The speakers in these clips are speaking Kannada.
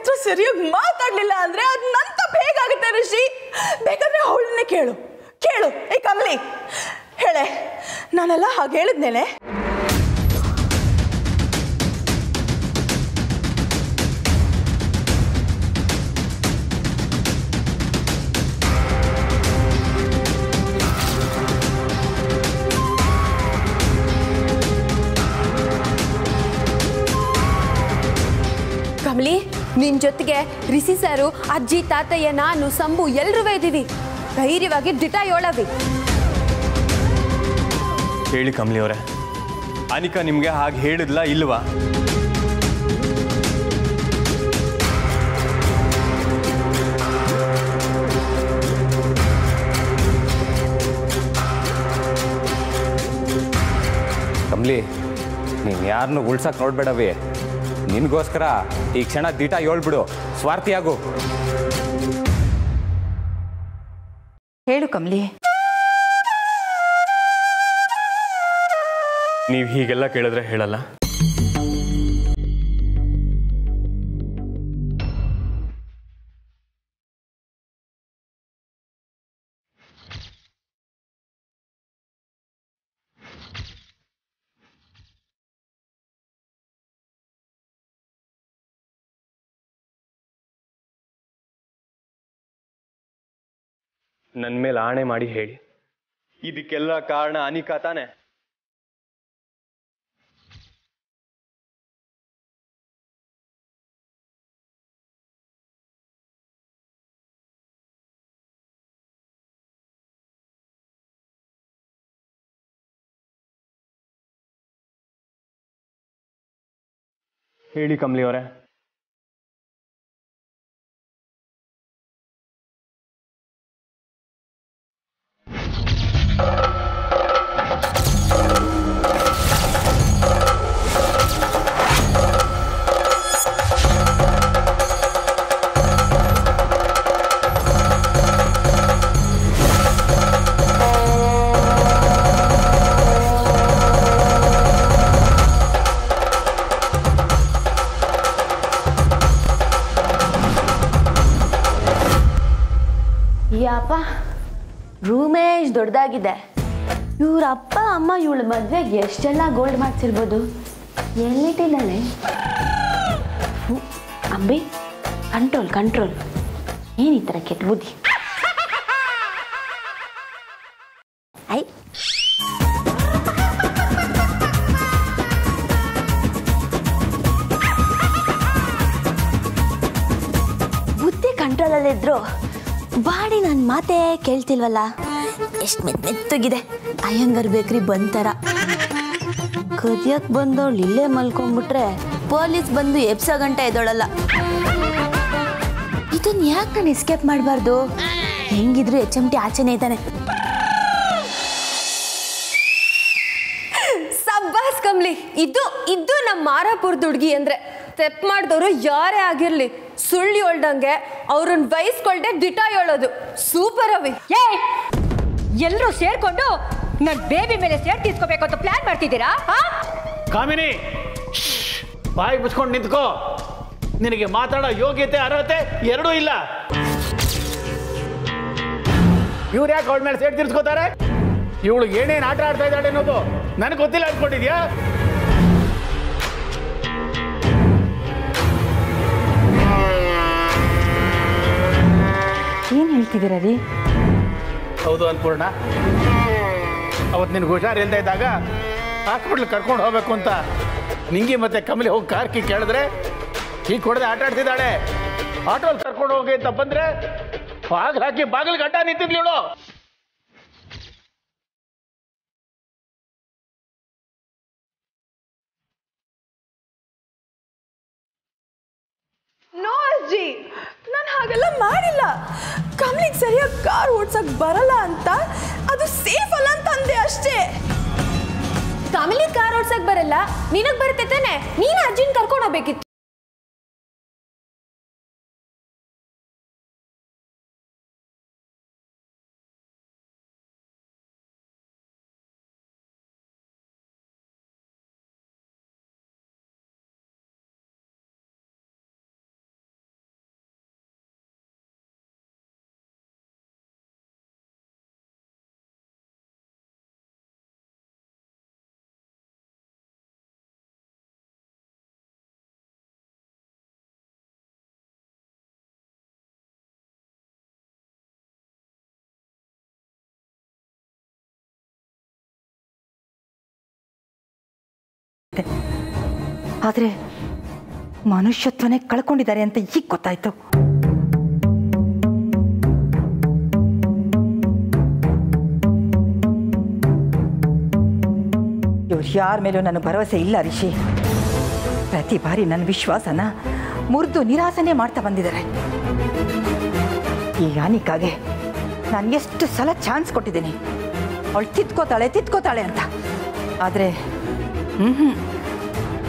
ಹತ್ರ ಸರಿಯಾಗಿ ಮಾತಾಡ್ಲಿಲ್ಲ ಅಂದ್ರೆ ಅದು ನನ್ನ ತಪ್ಪು ಹೇಗಾಗುತ್ತೆ ಋಷಿ? ಬೇಕಾದ್ರೆ ಅವಳನ್ನೇ ಕೇಳು ಕೇಳು. ಏ ಕಮಲಿ, ಹೇಳೆ, ನಾನೆಲ್ಲ ಹಾಗೆ ಹೇಳಿದ್ನೇನೆ. ಕಮಲಿ, ನಿನ್ ಜೊತೆಗೆ ರಿಷಿ ಸಾರು, ಅಜ್ಜಿ, ತಾತಯ್ಯ, ನಾನು, ಸಂಭು ಎಲ್ರೂ ಇದ್ದೀವಿ. ಧೈರ್ಯವಾಗಿ ದಿಟ ಹೇಳವಿ. ಹೇಳಿ ಕಮಲಿ ಅವರೇ, ಅನಿಕಾ ನಿಮಗೆ ಹಾಗೆ ಹೇಳಿದ್ಲಾ ಇಲ್ವಾ? ಕಮಲಿ, ನೀನು ಯಾರನ್ನು ಉಳ್ಸಕ್ಕೆ ನೋಡ್ಬೇಡವಿ. ನಿನಗೋಸ್ಕರ ಈ ಕ್ಷಣ ದಿಟ ಹೇಳ್ಬಿಡು, ಸ್ವಾರ್ಥಿಯಾಗು. ಹೇಳು ಕಮಲಿ. ನೀವು ಹೀಗೆಲ್ಲ ಕೇಳಿದ್ರೆ ಹೇಳಲ್ಲ. ನನ್ನ ಮೇಲೆ ಆಣೆ ಮಾಡಿ ಹೇಳಿ, ಇದಕ್ಕೆಲ್ಲ ಕಾರಣ ಅನಿಕಾ ತಾನೆ? ಹೇಳಿ ಕಮಲಿ ಅವರೇ. ಯಪ್ಪ, ರೂಮೇ ಇಷ್ಟು ದೊಡ್ಡದಾಗಿದೆ. ಇವ್ರ ಅಪ್ಪ ಅಮ್ಮ ಇವಳ ಮದುವೆಗೆ ಎಷ್ಟೆಲ್ಲ ಗೋಲ್ಡ್ ಮಾಡ್ಸಿರ್ಬೋದು. ಎಲ್ಲಿಟ್ಟಿದ್ದಾಳೆ? Ambi, control control. ಏನು ಈ ಥರ ಕೆಟ್ಟ ಬುದ್ಧಿ? ಐ ಬುದ್ಧಿ ಕಂಟ್ರೋಲಲ್ಲಿದ್ರು ಬಾಡಿ ನನ್ನ ಮಾತೇ ಕೇಳ್ತಿಲ್ವಲ್ಲ. ಎಷ್ಟು ಮೆತ್ತಗಿದೆ. ಅಯ್ಯಂಗಾರ್ ಬೇಕ್ರಿ ಬಂತರ ಕದಿಯಕ್ ಬಂದವಳು ಇಲ್ಲೇ ಮಲ್ಕೊಂಡ್ಬಿಟ್ರೆ ಪೊಲೀಸ್ ಬಂದು ಎಪ್ಸ ಗಂಟೆ ಎದೊಳಲ್ಲ. ಇದನ್ನ ಯಾಕೆ ನಾನು ಎಸ್ಕೇಪ್ ಮಾಡಬಾರ್ದು? ಹೆಂಗಿದ್ರು HMT ಆಚೆನೇ ಇದ್ದಾನೆ. ಸಬ್ಬಾಸ್ ಕಮ್ಲಿ, ಇದು ನಮ್ಮ ಮಾರಾಪುರದ ಹುಡುಗಿ ಅಂದ್ರೆ. ತೆಪ್ ಮಾಡಿದವರು ಯಾರೇ ಆಗಿರ್ಲಿ, ಸುಳ್ಳು ಹೇಳ್ದಂಗೆ ಅವ್ರನ್ನ ಬಯಸ್ಕೊಳ್ದೆ ದಿಟ ಹೇಳೋದು. ಸೂಪರ್ ಅವಿ. ಎಲ್ಲರೂ ಸೇರ್ಕೊಂಡು ನನ್ನ ಬೇಬಿ ಮೇಲೆ ಸೇರ್ ತೀಸ್ಕೋಬೇಕು ಅಂತ ಪ್ಲಾನ್ ಮಾಡ್ತಿದ್ದೀರಾ? ಕಾಮಿನಿ, ಬಾಯಿ ಮುಚ್ಕೊಂಡು ನಿಂತ್ಕೋ. ನಿನಗೆ ಮಾತಾಡೋ ಯೋಗ್ಯತೆ ಅರ್ಹತೆ ಎರಡೂ ಇಲ್ಲ. ಇವ್ರು ಯಾಕೆ ಅವಳ ಮೇಲೆ ಸೇರ್ ತೀರ್ಸ್ಕೋತಾರೆ? ಇವಳು ಏನೇನು ಆಟ ಆಡ್ತಾ ಇದ್ದಾಳೆ ಅನ್ನೋದು ನನಗೆ ಗೊತ್ತಿಲ್ಲ ಅನ್ಕೊಂಡಿದ್ಯಾ? ಏನ್ ಹೇಳ್ತಿದ್ದೀರ ರೀ? ಹೌದು ಅನ್ಪೂರ್ಣ, ಅವತ್ತು ನಿನ್ಗೆ ಹುಷಾರು ಇಲ್ದೇ ಇದ್ದಾಗ ಹಾಸ್ಪಿಟ್ಲ್ ಕರ್ಕೊಂಡು ಹೋಗ್ಬೇಕು ಅಂತ ನಿಂಗಿ ಮತ್ತೆ ಕಮಲಿ ಹೋಗಿ ಕಾರ್ಕಿ ಕೇಳಿದ್ರೆ ಈಗ ಕೊಡದೆ ಆಟ ಆಡ್ತಿದ್ದಾಳೆ. ಆಟೋಲ್ಲಿ ಕರ್ಕೊಂಡು ಹೋಗಿ ಅಂತ ಬಂದ್ರೆ ಬಾಗಿಲು ಹಾಕಿ ಬಾಗಿಲು ಗಡ್ಡ ನಿಂತಿದ್ಲಿವಳು. ನೋ ಅಜ್ಜಿ, ನಾನು ಹಾಗೆಲ್ಲ ಮಾಡಿಲ್ಲ. ಕಮಲಿಗೆ ಸರಿಯಾಗಿ ಕಾರ್ ಓಡ್ಸಕ್ ಬರಲ್ಲ ಅಂತ, ಅದು ಸೇಫ್ ಅಲ್ಲ ಅಂತ ಅಂದೆ ಅಷ್ಟೇ. ಕಮಲಿ ಕಾರ್ ಓಡ್ಸಕ್ ಬರಲ್ಲ, ನಿನಗ್ ಬರುತ್ತೆ ತಾನೆ? ನೀನು ಅಜ್ಜಿನ ಕರ್ಕೊಂಡು ಹೋಗ್ಬೇಕಿತ್ತು. ಆದರೆ ಮನುಷ್ಯತ್ವನೇ ಕಳ್ಕೊಂಡಿದ್ದಾರೆ ಅಂತ ಈಗ ಗೊತ್ತಾಯ್ತು. ಇವ್ರು ಯಾರ ಮೇಲೂ ನನ್ನ ಭರವಸೆ ಇಲ್ಲ ರಿಷಿ. ಪ್ರತಿ ಬಾರಿ ನನ್ನ ವಿಶ್ವಾಸನ ಮುರಿದು ನಿರಾಸನೆ ಮಾಡ್ತಾ ಬಂದಿದ್ದಾರೆ. ಈ ಯಾನಿಕಾಗೆ ನಾನು ಎಷ್ಟು ಸಲ ಚಾನ್ಸ್ ಕೊಟ್ಟಿದ್ದೀನಿ, ಅವಳು ತಿತ್ಕೋತಾಳೆ ಅಂತ. ಆದರೆ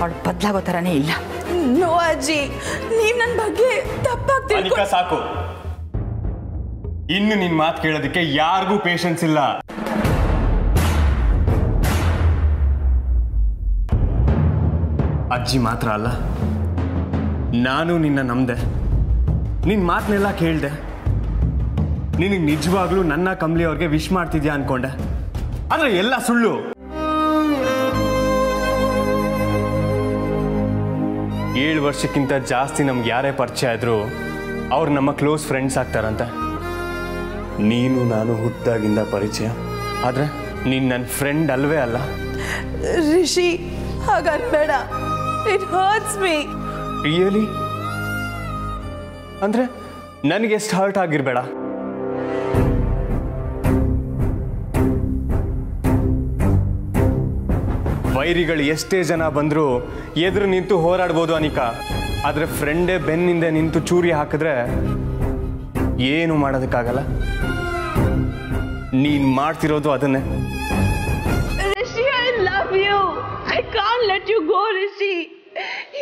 ಅವಳು ಬದಲಾಗೋ ಥರನೇ ಇಲ್ಲ. ನೋ ಅಜ್ಜಿ, ನೀವು ನನ್ನ ಬಗ್ಗೆ ತಪ್ಪಾಗಿ ಅನಿಕಾ ಸಾಕು. ಇನ್ನು ನಿನ್ ಮಾತು ಕೇಳೋದಕ್ಕೆ ಯಾರಿಗೂ ಪೇಷನ್ಸ್ ಇಲ್ಲ. ಅಜ್ಜಿ ಮಾತ್ರ ಅಲ್ಲ, ನಾನು ನಿನ್ನ ನಂಬ್ದೆ, ನಿನ್ ಮಾತನ್ನೆಲ್ಲ ಕೇಳ್ದೆ. ನಿನಗೆ ನಿಜವಾಗ್ಲೂ ನನ್ನ ಕಮಲಿ ಅವ್ರಿಗೆ ವಿಶ್ ಮಾಡ್ತಿದ್ಯಾ ಅನ್ಕೊಂಡೆ, ಆದ್ರೆ ಎಲ್ಲ ಸುಳ್ಳು. 7 ವರ್ಷಕ್ಕಿಂತ ಜಾಸ್ತಿ ನಮ್ಗೆ ಯಾರೇ ಪರಿಚಯ ಆದ್ರು ಅವ್ರು ನಮ್ಮ ಕ್ಲೋಸ್ ಫ್ರೆಂಡ್ಸ್ ಆಗ್ತಾರಂತೆ. ನೀನು ನಾನು ಹುಟ್ಟಾಗಿಂದ ಪರಿಚಯ, ಆದ್ರೆ ನೀನು ನನ್ನ ಫ್ರೆಂಡ್ ಅಲ್ವೇ ಅಲ್ಲ. ರಿಷಿ, ಹಾಗನ್ಬೇಡ. It hurts me. ರಿಯಲಿ? ಅಂದ್ರೆ ನನಗೆ ಎಷ್ಟು ಹರ್ಟ್ ಆಗಿರ್ಬೇಡ. ವೈರಿಗಳು ಎಷ್ಟೇ ಜನ ಬಂದರೂ ಎದುರು ನಿಂತು ಹೋರಾಡ್ಬೋದು ಅನಿಕಾ, ಆದ್ರೆ ಫ್ರೆಂಡೇ ಬೆನ್ನಿಂದ ನಿಂತು ಚೂರಿ ಹಾಕಿದ್ರೆ ಏನು ಮಾಡೋದಕ್ಕಾಗಲ್ಲ. ನೀನ್ ಮಾಡ್ತಿರೋದು ಅದನ್ನೇ. Rishi, I love you. I can't let you go Rishi.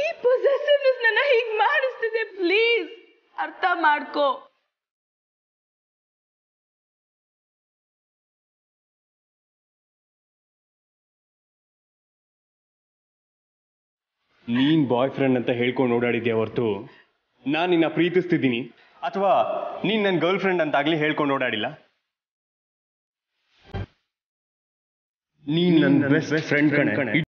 ಈ ಪೊಸೆಸಿವ್ನೆಸ್ ನನ್ನ ಹೀಗೆ ಮಾಡಿಸ್ತಿದೆ. ಪ್ಲೀಸ್ ಅರ್ಥ ಮಾಡ್ಕೋ. ನೀನ್ ಬಾಯ್ ಫ್ರೆಂಡ್ ಅಂತ ಹೇಳ್ಕೊಂಡು ಓಡಾಡಿದ್ಯಾ ಹೊರತು ನಾನು ನಿನ್ನ ಪ್ರೀತಿಸ್ತಿದ್ದೀನಿ ಅಥವಾ ನೀನ್ ನನ್ನ ಗರ್ಲ್ ಫ್ರೆಂಡ್ ಅಂತಾಗ್ಲಿ ಹೇಳ್ಕೊಂಡು ಓಡಾಡಿಲ್ಲ. ನೀನ್ ನನ್ನ ಬೆಸ್ಟ್ ಫ್ರೆಂಡ್ ಕಣೆ.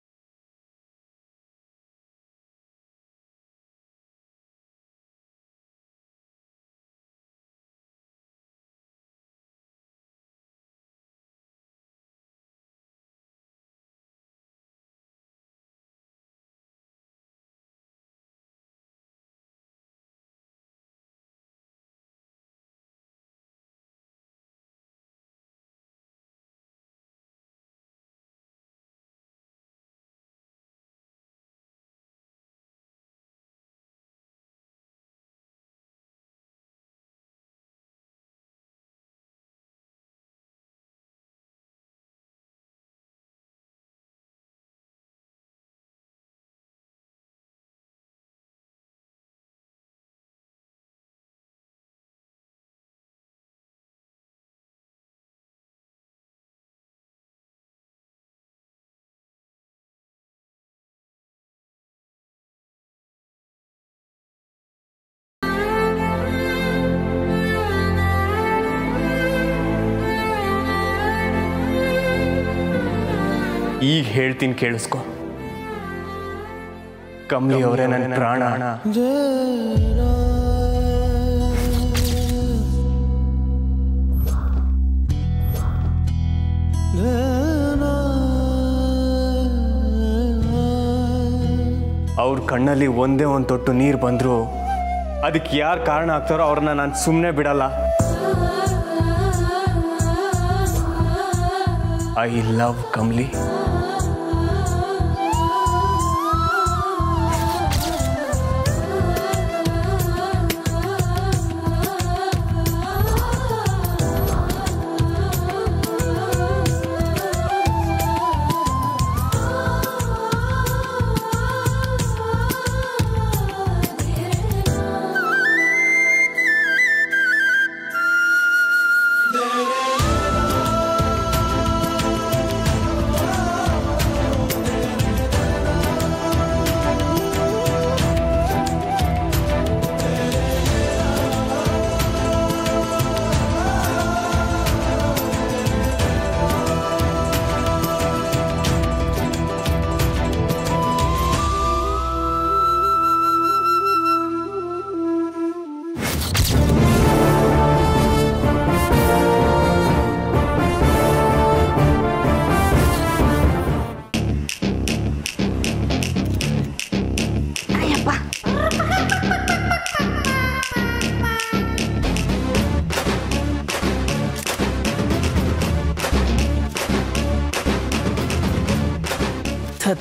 ಈಗ ಹೇಳ್ತೀನಿ ಕೇಳಿಸ್ಕೊ. ಕಮಲಿ ಅವರೇ ನನ್ನ ಪ್ರಾಣ. ಅವ್ರ ಕಣ್ಣಲ್ಲಿ ಒಂದೇ ಒಂದು ತೊಟ್ಟು ನೀರು ಬಂದ್ರು ಅದಕ್ಕೆ ಯಾರು ಕಾರಣ ಆಗ್ತಾರೋ ಅವ್ರನ್ನ ನಾನು ಸುಮ್ಮನೆ ಬಿಡಲ್ಲ. I love Kamali.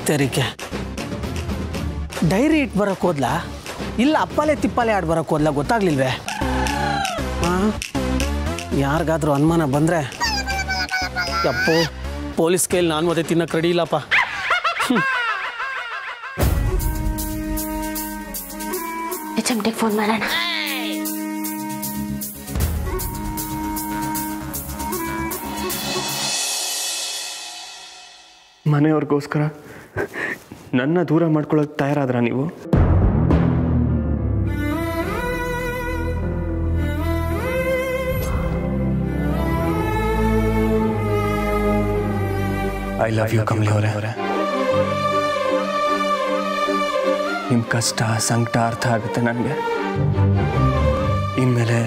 ತೆರಿಗೆ ಡೈರಿ ಇಟ್ಟು ಬರೋಕ್ಕೆ ಹೋದ್ಲಾ ಇಲ್ಲ ಅಪ್ಪಾಲೆ ತಿಪ್ಪಾಲೆ ಆಡಿ ಬರೋಕ್ಕೆ ಹೋದ್ಲಾ ಗೊತ್ತಾಗ್ಲಿಲ್ವೇ? ಹಾಂ, ಯಾರಿಗಾದ್ರೂ ಅನುಮಾನ ಬಂದರೆ ಯಪ್ಪೋ ಪೊಲೀಸ್ ಕೈಲಿ ನಾನು ಮತ್ತೆ ತಿನ್ನಕ್ಕೆ ರೆಡಿ ಇಲ್ಲಪ್ಪ. HMDಗೆ ಫೋನ್ ಮಾಡೋಣ. ಮನೆಯವ್ರಿಗೋಸ್ಕರ ನನ್ನ ದೂರ ಮಾಡ್ಕೊಳ್ಳೋಕೆ ತಯಾರಾದ್ರ ನೀವು? ಐ ಲವ್ ಯು ಕಮಲಿ ಅವರೇ. ನಿಮ್ಮ ಕಷ್ಟ ಸಂಕಟ ಅರ್ಥ ಆಗುತ್ತೆ ನನಗೆ. ಇನ್ಮೇಲೆ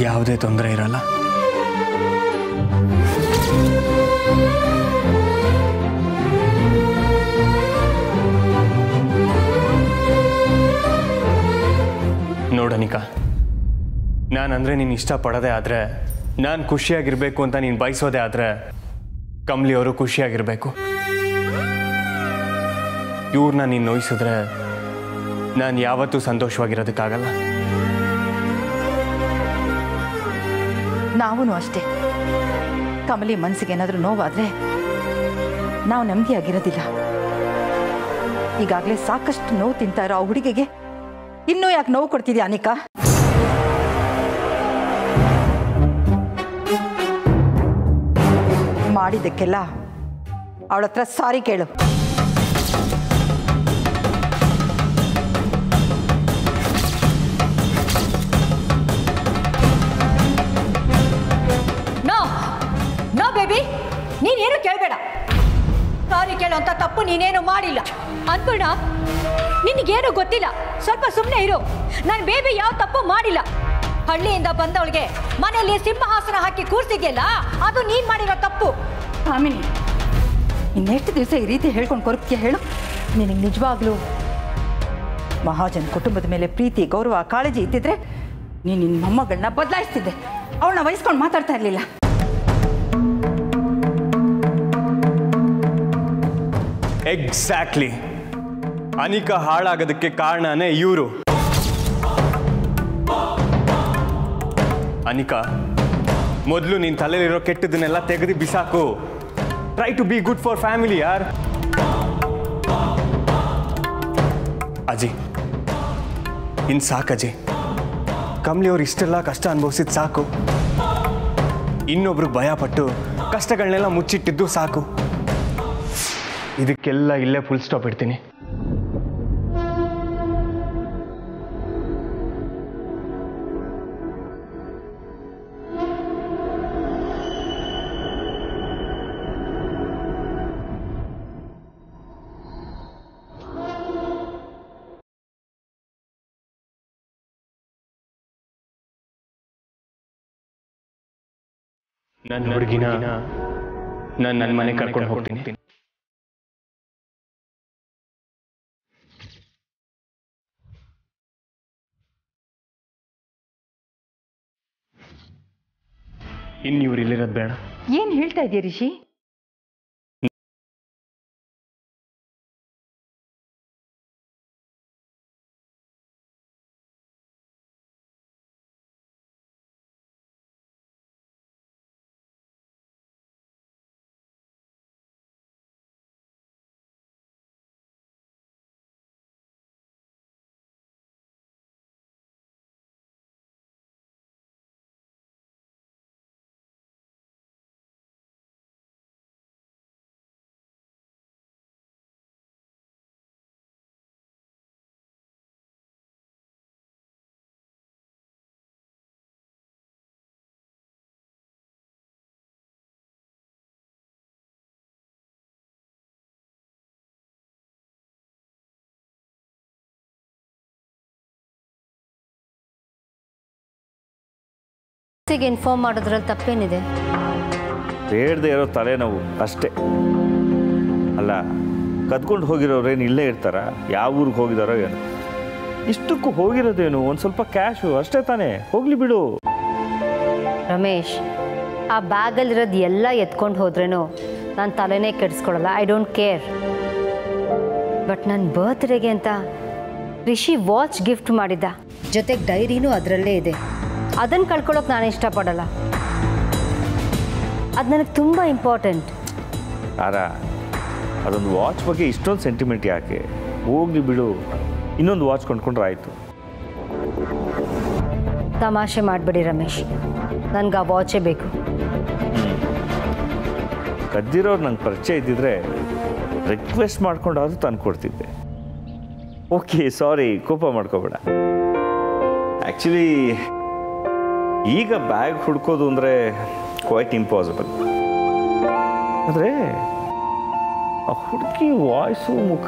ಯಾವುದೇ ತೊಂದರೆ ಇರಲ್ಲ. ನೋಡನಿಕಾ, ನಾನಂದರೆ ನೀನು ಇಷ್ಟಪಡೋದೇ ಆದರೆ, ನಾನು ಖುಷಿಯಾಗಿರಬೇಕು ಅಂತ ನೀನು ಬಯಸೋದೇ ಆದರೆ, ಕಮಲಿ ಅವರು ಖುಷಿಯಾಗಿರಬೇಕು. ಇವ್ರನ್ನ ನೀನು ನೋಯಿಸಿದ್ರೆ ನಾನು ಯಾವತ್ತೂ ಸಂತೋಷವಾಗಿರೋದಕ್ಕಾಗಲ್ಲ. ನಾವೂ ಅಷ್ಟೇ. ಕಮಲಿ ಮನಸ್ಸಿಗೆ ಏನಾದರೂ ನೋವಾದರೆ ನಾವು ನೆಮ್ಮದಿಯಾಗಿರೋದಿಲ್ಲ. ಈಗಾಗಲೇ ಸಾಕಷ್ಟು ನೋವು ತಿಂತಾ ಇರೋ ಆ ಹುಡುಗಿಗೆ ಇನ್ನೂ ಯಾಕೆ ನೋವು ಕೊಡ್ತಿದ್ಯಾ ಅನಿಕಾ? ಮಾಡಿದ್ದಕ್ಕೆಲ್ಲ ಅವಳ ಹತ್ರ ಸಾರಿ ಕೇಳು. ನೋ ಬೇಬಿ, ನೀನೇನು ಕೇಳಬೇಡ. ಸಾರಿ ಕೇಳೋ ಅಂತ ತಪ್ಪು ನೀನೇನು ಮಾಡಿಲ್ಲ. ಅನ್ಪೂರ್ಣ, ನಿನಗೇನು ಗೊತ್ತಿಲ್ಲ, ಸ್ವಲ್ಪ ಸುಮ್ಮನೆ ಇರು. ನಾನು ಬೇಬಿ ಯಾವ ತಪ್ಪು ಮಾಡಿಲ್ಲ. ಹಳ್ಳಿಯಿಂದ ಬಂದವಳಿಗೆ ಮನೆಯಲ್ಲಿ ಸಿಂಹಾಸನ ಹಾಕಿ ಕೂರ್ಸಿದ್ಯಲ್ಲ, ಅದು ನೀನು ಮಾಡಿರೋ ತಪ್ಪು. ಆಮಿನಿ, ಇನ್ನೆಷ್ಟು ದಿವಸ ಈ ರೀತಿ ಹೇಳ್ಕೊಂಡು ಕೊರಗ್ತೀಯ ಹೇಳು? ನಿನಗೆ ನಿಜವಾಗ್ಲೂ ಮಹಾಜನ್ ಕುಟುಂಬದ ಮೇಲೆ ಪ್ರೀತಿ, ಗೌರವ, ಕಾಳಜಿ ಇದ್ದಿದ್ರೆ ನೀನು ನಿನ್ನ ಮೊಮ್ಮಗಳನ್ನ ಬದಲಾಯಿಸ್ತಿದ್ದೆ. ಅವಳನ್ನ ವಹಿಸ್ಕೊಂಡು ಮಾತಾಡ್ತಾ ಇರಲಿಲ್ಲ. ಎಕ್ಸಾಕ್ಟ್ಲಿ. ಅನಿಕಾ ಹಾಳಾಗೋದಕ್ಕೆ ಕಾರಣನೇ ಇವರು. ಅನಿಕಾ, ಮೊದಲು ನಿನ್ನ ತಲೆಯಲ್ಲಿರೋ ಕೆಟ್ಟದನ್ನೆಲ್ಲ ತೆಗೆದು ಬಿಸಾಕು. Try to be good for family ಯಾರ್. ಅಜಿ, ಇನ್ನು ಸಾಕಜಿ. ಕಮಲಿ ಅವ್ರು ಇಷ್ಟೆಲ್ಲ ಕಷ್ಟ ಅನುಭವಿಸಿದ್ದು ಸಾಕು. ಇನ್ನೊಬ್ರಿಗೆ ಭಯಪಟ್ಟು ಕಷ್ಟಗಳನ್ನೆಲ್ಲ ಮುಚ್ಚಿಟ್ಟಿದ್ದು ಸಾಕು. ಇದಕ್ಕೆಲ್ಲ ಇಲ್ಲೇ ಫುಲ್ ಸ್ಟಾಪ್ ಇಡ್ತೀನಿ. ನನ್ನ ಹುಡುಗಿನ ನಾನು ನನ್ನ ಮನೆ ಕರ್ಕೊಂಡು ಹೋಗ್ತೀನಿ. ಇನ್ನು ಇವ್ರು ಇಲ್ಲಿರೋದು ಬೇಡ. ಏನು ಹೇಳ್ತಾ ಇದೆಯಾ ರಿಷಿ? ಇನ್ಫಾರ್ಮ್ ಮಾಡೋದ್ರಲ್ಲಿ ತಪ್ಪೇನಿದೆ? ಬೇಡದೆ ಇರೋ ತಲೆನೋವು ಅಷ್ಟೇ. ಅಲ್ಲ, ಕದ್ಕೊಂಡು ಹೋಗಿರೋರೇನು ಇಲ್ಲೇ ಇರ್ತಾರ? ಯಾವ ಊರಿಗೆ ಹೋಗಿದಾರೋ ಏನು? ಇಷ್ಟಕ್ಕೂ ಹೋಗಿರೋದೇನು? ಒಂದು ಸ್ವಲ್ಪ ಕ್ಯಾಶು ಅಷ್ಟೇ ತಾನೇ, ಹೋಗ್ಲಿ ಬಿಡು. ರಮೇಶ್, ಆ ಬ್ಯಾಗಲ್ಲಿರೋದು ಎಲ್ಲ ಎತ್ಕೊಂಡು ಹೋದ್ರೇನು ನಾನು ತಲೆನೇ ಕೆಡಿಸ್ಕೊಳ್ಳಲ್ಲ, ಐ ಡೋಂಟ್ ಕೇರ್. ಬಟ್ ನನ್ನ ಬರ್ತ್ಡೇಗೆ ಅಂತ ರಿಷಿ ವಾಚ್ ಗಿಫ್ಟ್ ಮಾಡಿದ್ದ, ಜೊತೆಗೆ ಡೈರಿನೂ ಅದರಲ್ಲೇ ಇದೆ. ಅದನ್ನು ಕಳ್ಕೊಳ್ಳೋಕೆ ನಾನು ಇಷ್ಟಪಡಲ್ಲ. ಅದು ನನಗೆ ತುಂಬ ಇಂಪಾರ್ಟೆಂಟ್. ಅದೊಂದು ವಾಚ್ ಬಗ್ಗೆ ಇಷ್ಟೊಂದು ಸೆಂಟಿಮೆಂಟ್ ಯಾಕೆ? ಹೋಗ್ಲಿ ಬಿಡು, ಇನ್ನೊಂದು ವಾಚ್ ಕೊಂಡ್ಕೊಂಡ್ರೆ ಆಯಿತು. ತಮಾಷೆ ಮಾಡಬೇಡಿ ರಮೇಶ್, ನನಗೆ ಆ ವಾಚೇ ಬೇಕು. ಕದ್ದಿರೋರು ನಂಗೆ ಪರಿಚಯ ಇದ್ದಿದ್ರೆ ರಿಕ್ವೆಸ್ಟ್ ಮಾಡ್ಕೊಂಡಾದ್ರೂ ತಂದ್ಕೊಡ್ತಿದ್ದೆ. ಓಕೆ, ಸಾರಿ, ಕೋಪ ಮಾಡ್ಕೋಬೇಡ. ಆ್ಯಕ್ಚುಲಿ ಈಗ ಬ್ಯಾಗ್ ಹುಡ್ಕೋದು ಅಂದರೆ ಕ್ವೈಟ್ ಇಂಪಾಸಿಬಲ್. ಆದರೆ ಆ ಹುಡುಗಿ ವಾಯ್ಸು ಮುಖ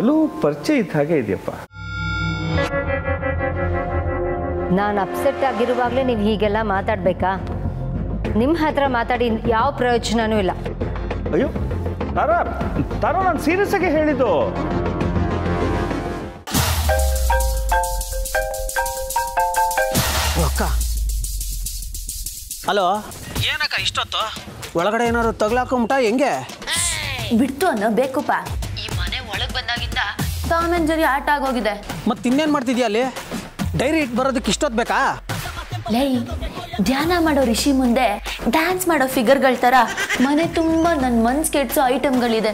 ಎಲ್ಲೋ ಪರಿಚಯ ಇದ್ದ ಹಾಗೆ ಇದೆಯಪ್ಪ. ನಾನು ಅಪ್ಸೆಟ್ ಆಗಿರುವಾಗಲೇ ನೀವು ಹೀಗೆಲ್ಲ ಮಾತಾಡಬೇಕಾ? ನಿಮ್ಮ ಹತ್ರ ಮಾತಾಡಿ ಯಾವ ಪ್ರಯೋಜನವೂ ಇಲ್ಲ. ಅಯ್ಯೋ ತಾರಾ, ನಾನು ಸೀರಿಯಸ್ ಆಗಿ ಹೇಳಿದ್ದು. ಅಕ್ಕ, ಹಲೋ, ಏನಕ್ಕ ಇಷ್ಟೊತ್ತು? ಒಳಗಡೆ ಏನಾದ್ರು ತಗ್ಲಾಕೊಂಬಿಟ್ಟ ಹೆಂಗೆ? ಬಿಡ್ತು ಅನ್ನೋ ಬೇಕುಪ್ಪ. ಈ ಮನೆ ಒಳಗೆ ಬಂದಾಗಿಂದ ಟಾಮ್ ಅಂಡ್ ಜೆರಿ ಆಟ ಆಗೋಗಿದೆ. ಮತ್ತೆ ಇನ್ನೇನು ಮಾಡ್ತಿದ್ಯಾ ಅಲ್ಲಿ? ಡೈರಿ ಇಟ್ಟು ಬರೋದಕ್ಕೆ ಇಷ್ಟೊತ್ತು ಬೇಕಾ? ಲೈ, ಧ್ಯಾನ ಮಾಡೋ ರಿಷಿ ಮುಂದೆ ಡ್ಯಾನ್ಸ್ ಮಾಡೋ ಫಿಗರ್ಗಳ ಥರ ಮನೆ ತುಂಬ ನನ್ನ ಮನ್ಸ್ ಕೆಡ್ಸೋ ಐಟಮ್ಗಳಿದೆ.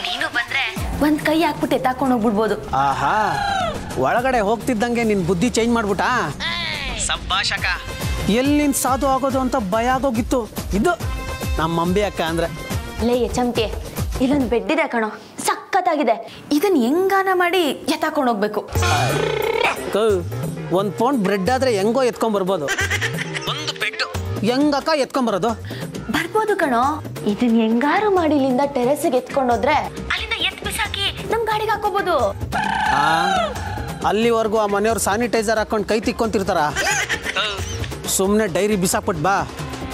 ನೀನು ಬಂದ್ರೆ ಒಂದು ಕೈ ಹಾಕ್ಬಿಟ್ಟು ಎತ್ತಾಕೊಂಡು ಹೋಗ್ಬಿಡ್ಬೋದು. ಆಹಾ, ಒಳಗಡೆ ಹೋಗ್ತಿದ್ದಂಗೆ ನಿನ್ನ ಬುದ್ಧಿ ಚೇಂಜ್ ಮಾಡ್ಬಿಟ್ಟಾ? ಸಬ್ಬಾಷಕ, ಎಲ್ಲಿಂದ ಸಾಧು ಆಗೋದು ಅಂತ ಭಯ ಆಗೋಗಿತ್ತು. ಇದು ನಮ್ಮ ಅಂಬಿ ಅಕ್ಕ ಅಂದ್ರೆ. ಲೇ ಚಮ್ಕೆ, ಇಲ್ಲೊಂದು ಬೆಡ್ ಇದೆ ಕಣೋ, ಸಖತ್ತಾಗಿದೆ. ಇದನ್ನ ಹೆಂಗಾನ ಮಾಡಿ ಎತ್ತಾಕೊಂಡು ಹೋಗ್ಬೇಕು. ಒಂದು ಪೌಂಡ್ ಬ್ರೆಡ್ ಆದ್ರೆ ಹೆಂಗೋ ಎತ್ಕೊಂಡ್ಬರ್ಬೋದು. ಒಂದು ಬೆಡ್ ಹೆಂಗಕ್ಕ ಎತ್ಕೊಂಡ್ಬರೋದು? ಬರ್ಬೋದು ಕಣೋ. ಇದನ್ನ ಹೆಂಗಾರು ಮಾಡಿ ಇಲ್ಲಿಂದ ಟೆರೆಸ್ಗೆ ಎತ್ಕೊಂಡೋದ್ರೆ ಅಲ್ಲಿಂದ ಎತ್ ಬಿಸಾಕಿ ನಮ್ ಗಾಡಿಗೆ ಹಾಕೋಬಹುದು. ಅಲ್ಲಿವರೆಗೂ ಆ ಮನೆಯವ್ರು ಸ್ಯಾನಿಟೈಸರ್ ಹಾಕೊಂಡು ಕೈ ತಿಕ್ಕೊಂತಿರ್ತಾರ. ಸುಮ್ಮನೆ ಡೈರಿ ಬಿಸಾಕ್ಬಿಟ್ಟು ಬಾ.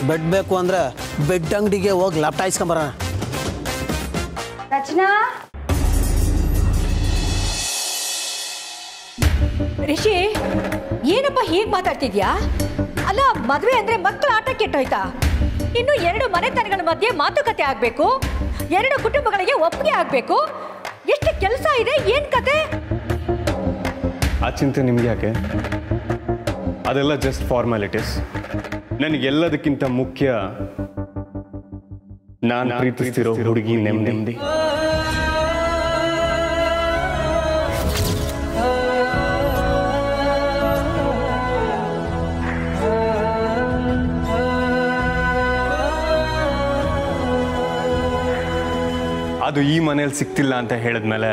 ಬೆಡ್ ಬೇಕು ಅಂದ್ರೆ ಬೆಡ್ ಅಂಗಡಿಗೆ ಹೋಗಿ ಲಾಪ್ಟಾಯಿಸ್ಕೊಂಬರೋಣ. ರಚನಾ, ರಿಷಿ, ಏನಪ್ಪ ಹೀಗೆ ಮಾತಾಡ್ತಿದ್ಯಾ? ಅಲ್ಲ, ಮದುವೆ ಅಂದ್ರೆ ಮಕ್ಕಳ ಆಟ ಕೆಟ್ಟೋಯ್ತಾ? ಇನ್ನು 2 ಮನೆತನಗಳ ಮಧ್ಯೆ ಮಾತುಕತೆ ಆಗ್ಬೇಕು, 2 ಕುಟುಂಬಗಳಿಗೆ ಒಪ್ಪಿಗೆ ಆಗ್ಬೇಕು. ಎಷ್ಟು ಕೆಲಸ ಇದೆ, ಏನ್ ಕತೆ? ಆ ಚಿಂತೆ ನಿಮ್ಗೆ ಯಾಕೆ? ಅದೆಲ್ಲ ಜಸ್ಟ್ ಫಾರ್ಮಾಲಿಟೀಸ್. ನನಗೆಲ್ಲದಕ್ಕಿಂತ ಮುಖ್ಯ ನಾನು ಪ್ರೀತಿಸ್ತಿರೋ ಹುಡುಗಿ ನೆಮ್ಮದಿ. ಅದು ಈ ಮನೇಲಿ ಸಿಕ್ತಿಲ್ಲ ಅಂತ ಹೇಳಿದ್ಮೇಲೆ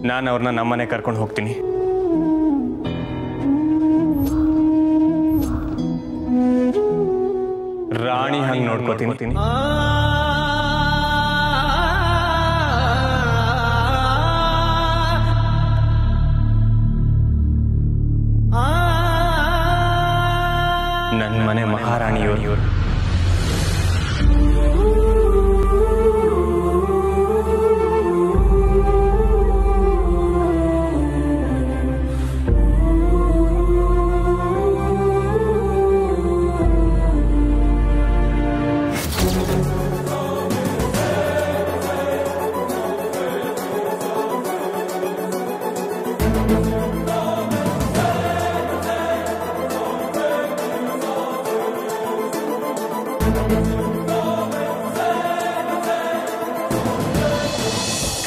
ನಾನು ಅವ್ರನ್ನ ನಮ್ಮನೆ ಕರ್ಕೊಂಡು ಹೋಗ್ತೀನಿ. ರಾಣಿ ಹಂಗೆ ನೋಡ್ಕೋತೀನಿ. ನನ್ನ ಮನೆ ಮಹಾರಾಣಿಯವರು.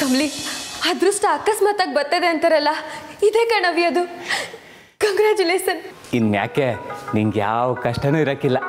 ಕಮ್ಲಿ, ಅದೃಷ್ಟ ಅಕಸ್ಮಾತಾಗಿ ಬರ್ತದೆ ಅಂತಾರಲ್ಲ, ಇದೇ ಕಣವಿ ಅದು. ಕಂಗ್ರ್ಯಾಚುಲೇಷನ್. ಇನ್ಯಾಕೆ, ನಿಂಗೆ ಯಾವ ಕಷ್ಟನೂ ಇರೋಕ್ಕಿಲ್ಲ.